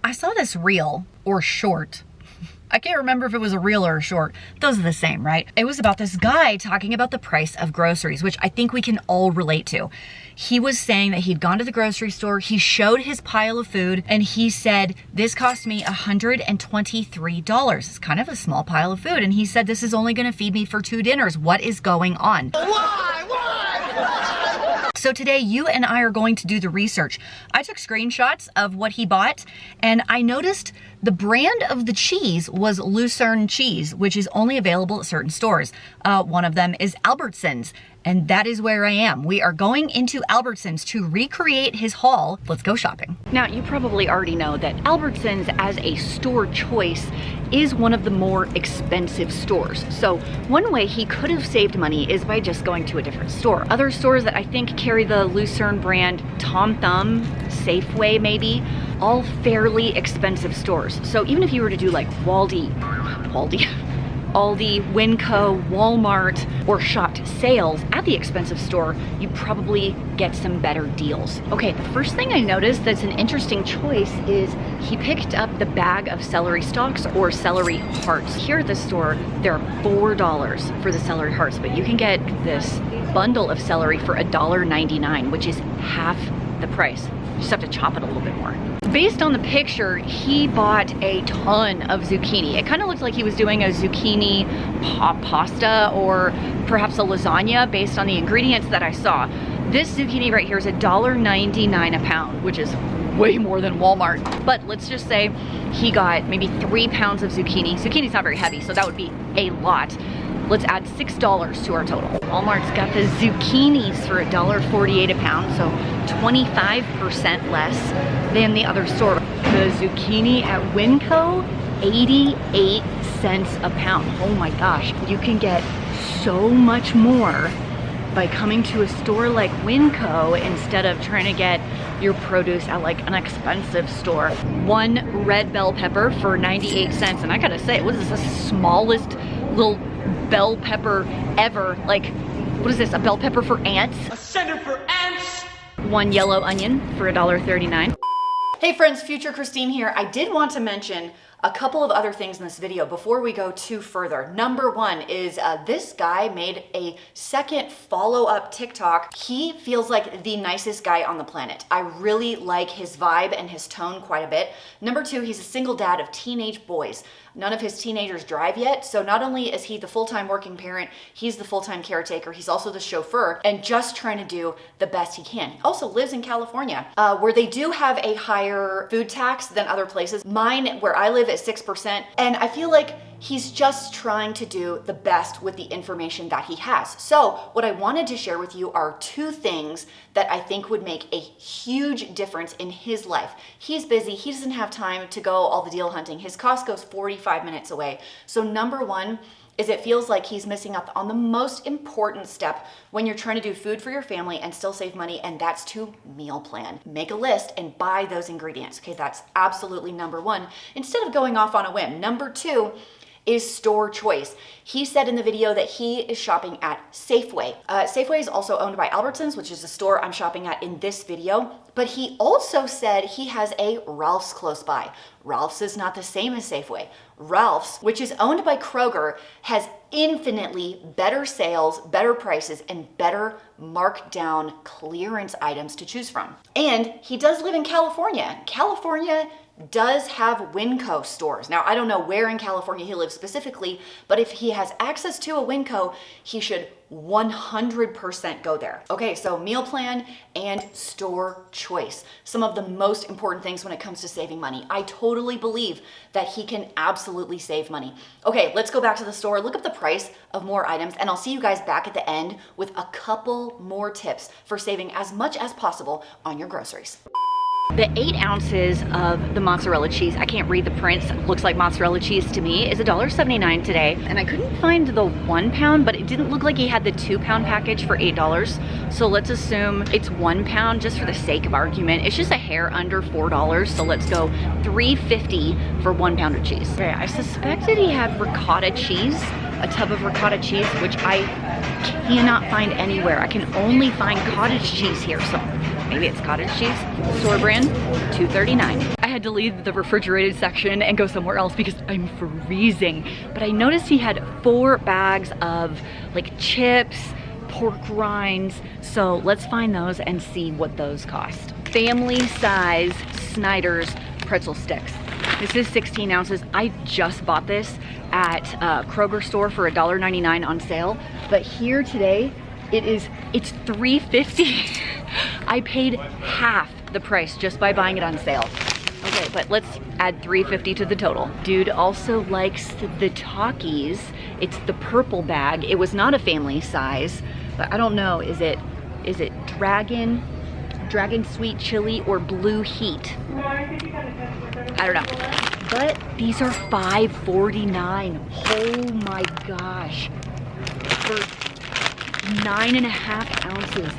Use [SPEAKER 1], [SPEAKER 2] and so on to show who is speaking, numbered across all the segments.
[SPEAKER 1] I saw this reel or short. I can't remember if it was a reel or a short. Those are the same, right? It was about this guy talking about the price of groceries, which I think we can all relate to. He was saying that he'd gone to the grocery store, he showed his pile of food, and he said, this cost me $123. It's kind of a small pile of food. And he said, this is only gonna feed me for 2 dinners. What is going on? Why? So today, you and I are going to do the research. I took screenshots of what he bought, and I noticed the brand of the cheese was Lucerne cheese, which is only available at certain stores. One of them is Albertsons, and that is where I am. We are going into Albertsons to recreate his haul. Let's go shopping. Now, you probably already know that Albertsons as a store choice is one of the more expensive stores. So one way he could have saved money is by just going to a different store. Other stores that I think carry the Lucerne brand, Tom Thumb, Safeway maybe, all fairly expensive stores. So even if you were to do like Aldi, Winco, Walmart, or shopped sales at the expensive store, you probably get some better deals. Okay, the first thing I noticed that's an interesting choice is he picked up the bag of celery stalks or celery hearts. Here at the store, they're $4 for the celery hearts, but you can get this bundle of celery for $1.99, which is half the price. You just have to chop it a little bit more. Based on the picture, he bought a ton of zucchini. It kind of looked like he was doing a zucchini pasta or perhaps a lasagna based on the ingredients that I saw. This zucchini right here is $1.99 a pound, which is way more than Walmart. But let's just say he got maybe 3 pounds of zucchini. Zucchini's not very heavy, so that would be a lot. Let's add $6 to our total. Walmart's got the zucchinis for $1.48 a pound, so 25% less than the other store. The zucchini at Winco, 88 cents a pound. Oh my gosh, you can get so much more by coming to a store like Winco instead of trying to get your produce at like an expensive store. One red bell pepper for 98 cents, and I gotta say, what is this, the smallest little bell pepper ever? Like, what is this, a bell pepper for ants?
[SPEAKER 2] A center for ants!
[SPEAKER 1] One yellow onion for $1.39. Hey friends, Future Christine here. I did want to mention a couple of other things in this video before we go too further. Number one is this guy made a second follow-up TikTok. He feels like the nicest guy on the planet. I really like his vibe and his tone quite a bit. Number two, he's a single dad of teenage boys. None of his teenagers drive yet, so not only is he the full-time working parent, he's the full-time caretaker, he's also the chauffeur, and just trying to do the best he can. He also lives in California, where they do have a higher food tax than other places. Mine, where I live, is 6%, and I feel like he's just trying to do the best with the information that he has. So what I wanted to share with you are 2 things that I think would make a huge difference in his life. He's busy, he doesn't have time to go all the deal hunting. His Costco's 45 minutes away. So number one is it feels like he's missing out on the most important step when you're trying to do food for your family and still save money, and that's to meal plan. Make a list and buy those ingredients. Okay, that's absolutely number one, instead of going off on a whim. Number two is store choice. He said in the video that he is shopping at Safeway. Safeway is also owned by Albertsons, which is the store I'm shopping at in this video. But he also said he has a Ralph's close by. Ralph's is not the same as Safeway. Ralph's, which is owned by Kroger, has infinitely better sales, better prices, and better marked down clearance items to choose from. And he does live in California. California does have Winco stores. Now, I don't know where in California he lives specifically, but if he has access to a Winco, he should 100% go there. Okay, so meal plan and store choice. Some of the most important things when it comes to saving money. I totally believe that he can absolutely save money. Okay, let's go back to the store, look up the price of more items, and I'll see you guys back at the end with a couple more tips for saving as much as possible on your groceries. The 8 ounces of the mozzarella cheese, I can't read the prints, looks like mozzarella cheese to me, is $1.79 today. And I couldn't find the 1 pound, but it didn't look like he had the 2 pound package for $8. So let's assume it's 1 pound just for the sake of argument. It's just a hair under $4, so let's go $3.50 for 1 pound of cheese. Okay, I suspected he had ricotta cheese, a tub of ricotta cheese, which I cannot find anywhere. I can only find cottage cheese here, so maybe it's cottage cheese, store brand, $2.39. I had to leave the refrigerated section and go somewhere else because I'm freezing. But I noticed he had 4 bags of like chips, pork rinds. So let's find those and see what those cost. Family size Snyder's pretzel sticks. This is 16 ounces. I just bought this at Kroger store for $1.99 on sale. But here today, it's $3.50. I paid half the price just by buying it on sale. Okay, but let's add $3.50 to the total. Dude also likes the Takis. It's the purple bag. It was not a family size, but I don't know, is it Dragon Sweet Chili or Blue Heat? I don't know. But these are $5.49. Oh my gosh. For 9.5 ounces,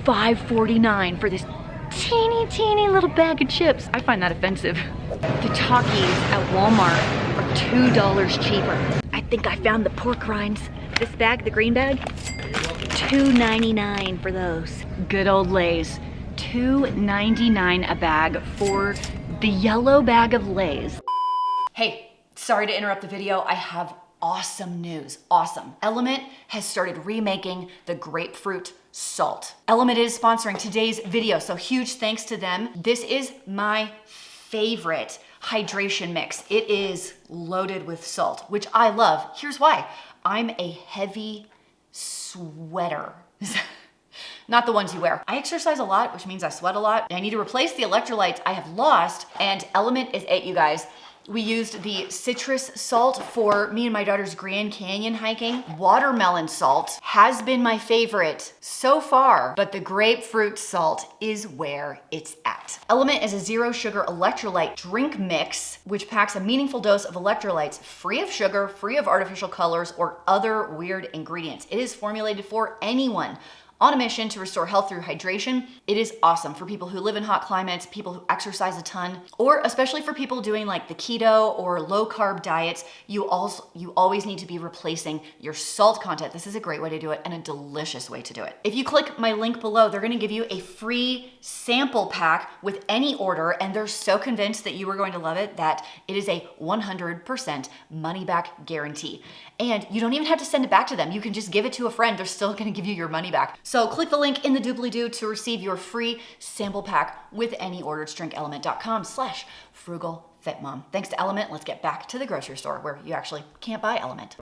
[SPEAKER 1] $5.49 for this teeny little bag of chips. I find that offensive. The Takis at Walmart are $2 cheaper. I think I found the pork rinds. This bag, the green bag, $2.99 for those. Good old Lay's. $2.99 a bag for the yellow bag of Lay's. Hey, sorry to interrupt the video. I have awesome news. Awesome. Element has started remaking the grapefruit salt. Element is sponsoring today's video, so huge thanks to them. This is my favorite hydration mix. It is loaded with salt, which I love. Here's why. I'm a heavy sweater. Not the ones you wear. I exercise a lot, which means I sweat a lot. I need to replace the electrolytes I have lost, and Element is it, you guys. We used the citrus salt for me and my daughter's Grand Canyon hiking. Watermelon salt has been my favorite so far, but the grapefruit salt is where it's at. Element is a 0 sugar electrolyte drink mix, which packs a meaningful dose of electrolytes free of sugar, free of artificial colors, or other weird ingredients. It is formulated for anyone on a mission to restore health through hydration. It is awesome for people who live in hot climates, people who exercise a ton, or especially for people doing like the keto or low carb diets. You always need to be replacing your salt content. This is a great way to do it and a delicious way to do it. If you click my link below, they're gonna give you a free sample pack with any order, and they're so convinced that you are going to love it that it is a 100% money back guarantee. And you don't even have to send it back to them. You can just give it to a friend. They're still gonna give you your money back. So click the link in the doobly-doo to receive your free sample pack with any order. It's drinkelement.com/frugalfitmom. Thanks to Element, let's get back to the grocery store where you actually can't buy Element.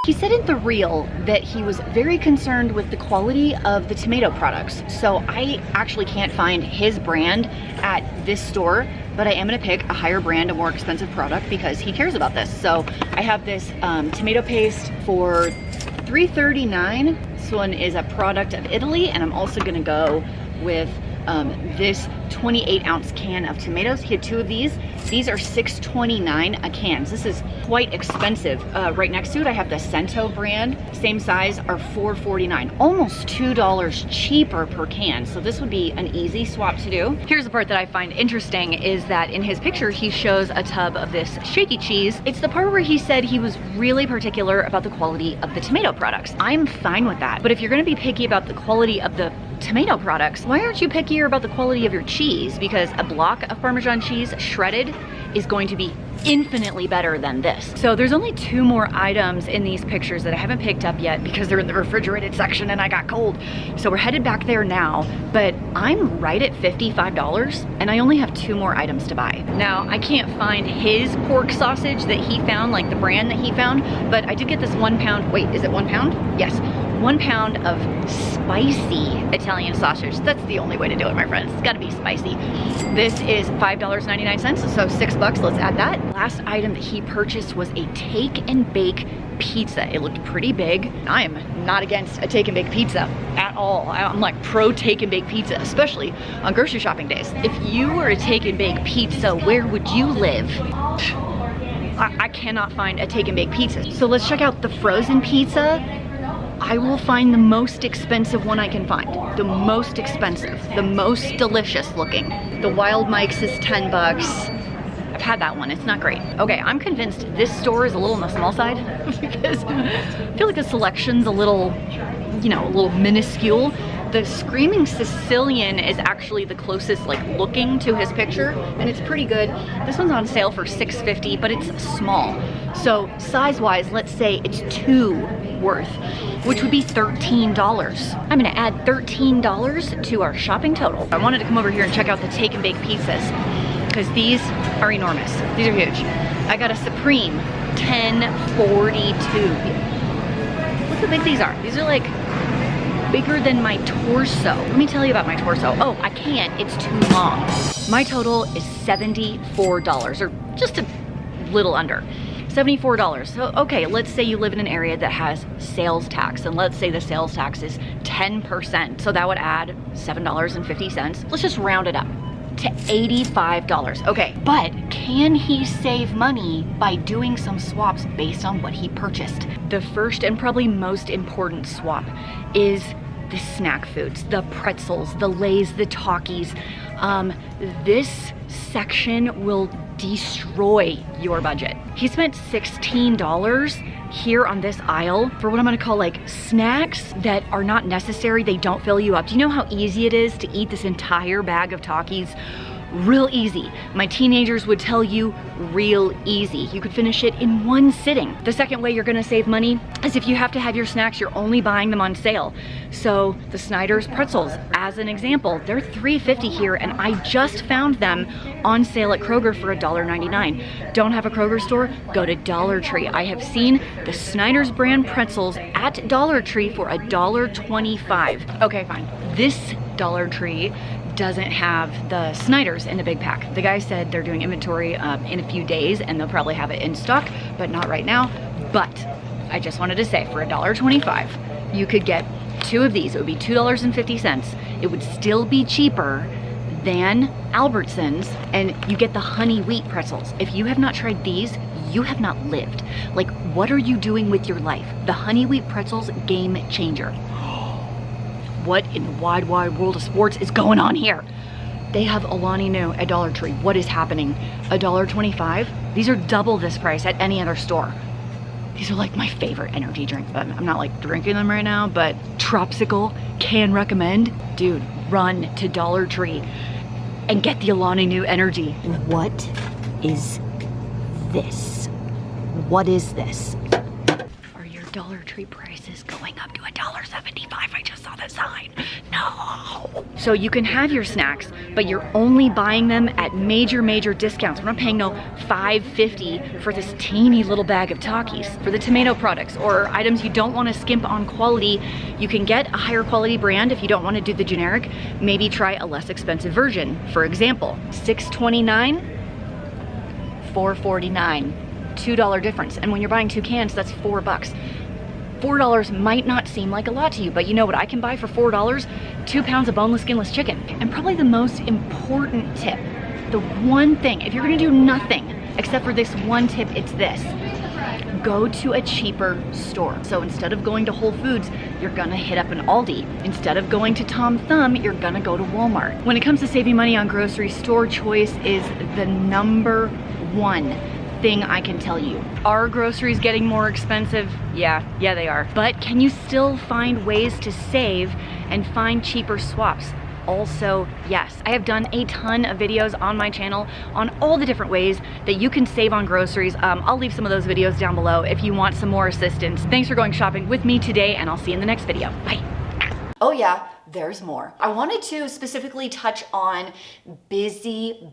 [SPEAKER 1] He said in the reel that he was very concerned with the quality of the tomato products. So I actually can't find his brand at this store, but I am gonna pick a higher brand, a more expensive product because he cares about this. So I have this tomato paste for $3.39. This one is a product of Italy, and I'm also gonna go with this 28-ounce can of tomatoes. He had 2 of these. These are $6.29 a can. So this is quite expensive. Right next to it, I have the Cento brand. Same size are $4.49, almost $2 cheaper per can. So this would be an easy swap to do. Here's the part that I find interesting is that in his picture, he shows a tub of this shaky cheese. It's the part where he said he was really particular about the quality of the tomato products. I'm fine with that. But if you're gonna be picky about the quality of the tomato products, why aren't you pickier about the quality of your cheese? Because a block of Parmesan cheese shredded is going to be infinitely better than this. So there's only 2 more items in these pictures that I haven't picked up yet because they're in the refrigerated section and I got cold. So we're headed back there now, but I'm right at $55 and I only have 2 more items to buy. Now, I can't find his pork sausage that he found, like the brand that he found, but I did get this 1 pound, wait, is it 1 pound? Yes. 1 pound of spicy Italian sausage. That's the only way to do it, my friends. It's gotta be spicy. This is $5.99, so $6. Let's add that. Last item that he purchased was a take and bake pizza. It looked pretty big. I am not against a take and bake pizza at all. I'm like pro take and bake pizza, especially on grocery shopping days. If you were a take and bake pizza, where would you live? I cannot find a take and bake pizza. So let's check out the frozen pizza. I will find the most expensive one I can find. The most expensive, the most delicious looking. The Wild Mike's is $10. I've had that one, it's not great. Okay, I'm convinced this store is a little on the small side because I feel like the selection's a little, you know, a little minuscule. The Screaming Sicilian is actually the closest like looking to his picture, and it's pretty good. This one's on sale for $6.50, but it's small. So size-wise, let's say it's 2 worth, which would be $13. I'm gonna add $13 to our shopping total. I wanted to come over here and check out the take and bake pizzas, because these are enormous. These are huge. I got a Supreme 1042. Look how big these are. These are like bigger than my torso. Let me tell you about my torso. Oh, I can't, it's too long. My total is $74, or just a little under. $74. So, okay, let's say you live in an area that has sales tax, and let's say the sales tax is 10%. So that would add $7.50. Let's just round it up to $85. Okay, but can he save money by doing some swaps based on what he purchased? The first and probably most important swap is the snack foods, the pretzels, the Lays, the Takis. This section will destroy your budget. He spent $16 here on this aisle for what I'm gonna call like snacks that are not necessary. They don't fill you up. Do you know how easy it is to eat this entire bag of Takis? Real easy. My teenagers would tell you real easy. You could finish it in one sitting. The second way you're gonna save money is if you have to have your snacks, you're only buying them on sale. So the Snyder's pretzels, as an example, they're $3.50 here, and I just found them on sale at Kroger for $1.99. Don't have a Kroger store? Go to Dollar Tree. I have seen the Snyder's brand pretzels at Dollar Tree for $1.25. Okay, fine. This Dollar Tree doesn't have the Snyder's in a big pack. The guy said they're doing inventory in a few days, and they'll probably have it in stock, but not right now. But I just wanted to say, for $1.25, you could get 2 of these. It would be $2.50. It would still be cheaper than Albertsons, and you get the honey wheat pretzels. If you have not tried these, you have not lived. Like, what are you doing with your life? The honey wheat pretzels, game changer. What in the wide world of sports is going on here? They have Alani Nu at Dollar Tree. What is happening? $1.25? These are double this price at any other store. These are like my favorite energy drink. I'm not like drinking them right now, but Tropsicle, can recommend. Dude, run to Dollar Tree and get the Alani Nu energy. What is this? What is this? Are your Dollar Tree prices going up to $1.75? I just saw the sign. No. So you can have your snacks, but you're only buying them at major discounts. We're not paying no $5.50 for this teeny little bag of Takis. For the tomato products or items you don't want to skimp on quality, you can get a higher quality brand if you don't want to do the generic. Maybe try a less expensive version. For example, $6.29, $4.49. $2 difference. And when you're buying 2 cans, that's $4. $4 might not seem like a lot to you, but you know what I can buy for $4? 2 pounds of boneless, skinless chicken. And probably the most important tip, the one thing, if you're gonna do nothing except for this one tip, it's this. Go to a cheaper store. So instead of going to Whole Foods, you're gonna hit up an Aldi. Instead of going to Tom Thumb, you're gonna go to Walmart. When it comes to saving money on groceries, store choice is the number one thing I can tell you. Are groceries getting more expensive? Yeah, they are. But can you still find ways to save and find cheaper swaps? Also, yes. I have done a ton of videos on my channel on all the different ways that you can save on groceries. I'll leave some of those videos down below if you want some more assistance. Thanks for going shopping with me today, and I'll see you in the next video. Bye. Oh yeah, there's more. I wanted to specifically touch on busy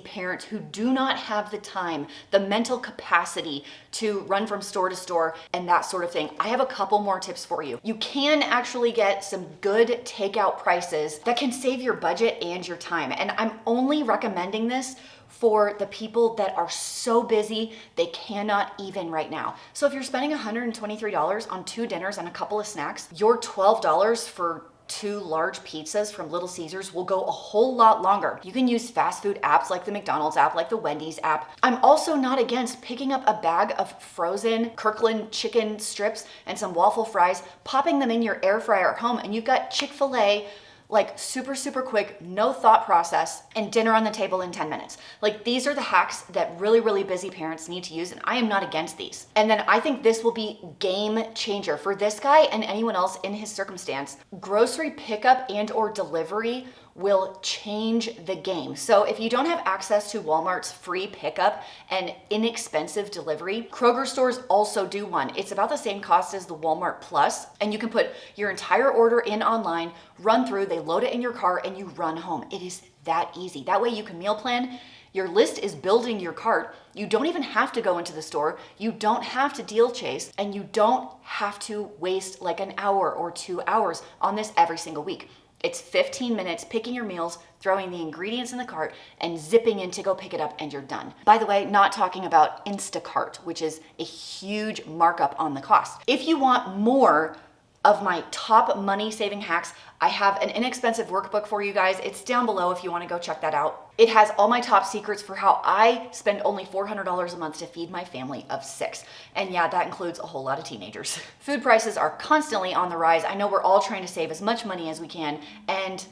[SPEAKER 1] parents who do not have the time, the mental capacity to run from store to store and that sort of thing. I have a couple more tips for you. You can actually get some good takeout prices that can save your budget and your time. And I'm only recommending this for the people that are so busy they cannot even right now. So if you're spending $123 on 2 dinners and a couple of snacks, your $12 for 2 large pizzas from Little Caesars will go a whole lot longer. You can use fast food apps like the McDonald's app, like the Wendy's app. I'm also not against picking up a bag of frozen Kirkland chicken strips and some waffle fries, popping them in your air fryer at home, and you've got Chick-fil-A like super quick, no thought process, and dinner on the table in 10 minutes. Like these are the hacks that really busy parents need to use, and I am not against these. And then I think this will be game changer for this guy and anyone else in his circumstance. Grocery pickup and or delivery will change the game. So if you don't have access to Walmart's free pickup and inexpensive delivery, Kroger stores also do one. It's about the same cost as the Walmart Plus, and you can put your entire order in online, run through, they load it in your car, and you run home. It is that easy. That way you can meal plan. Your list is building your cart. You don't even have to go into the store. You don't have to deal chase, and you don't have to waste like an hour or 2 hours on this every single week. It's 15 minutes picking your meals, throwing the ingredients in the cart, and zipping in to go pick it up, and you're done. By the way, not talking about Instacart, which is a huge markup on the cost. If you want more of my top money saving hacks, I have an inexpensive workbook for you guys. It's down below if you want to go check that out. It has all my top secrets for how I spend only $400 a month to feed my family of 6. And yeah, that includes a whole lot of teenagers. Food prices are constantly on the rise. I know we're all trying to save as much money as we can, and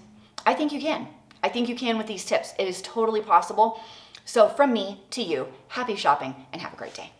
[SPEAKER 1] I think you can. I think you can with these tips. It is totally possible. So from me to you, happy shopping and have a great day.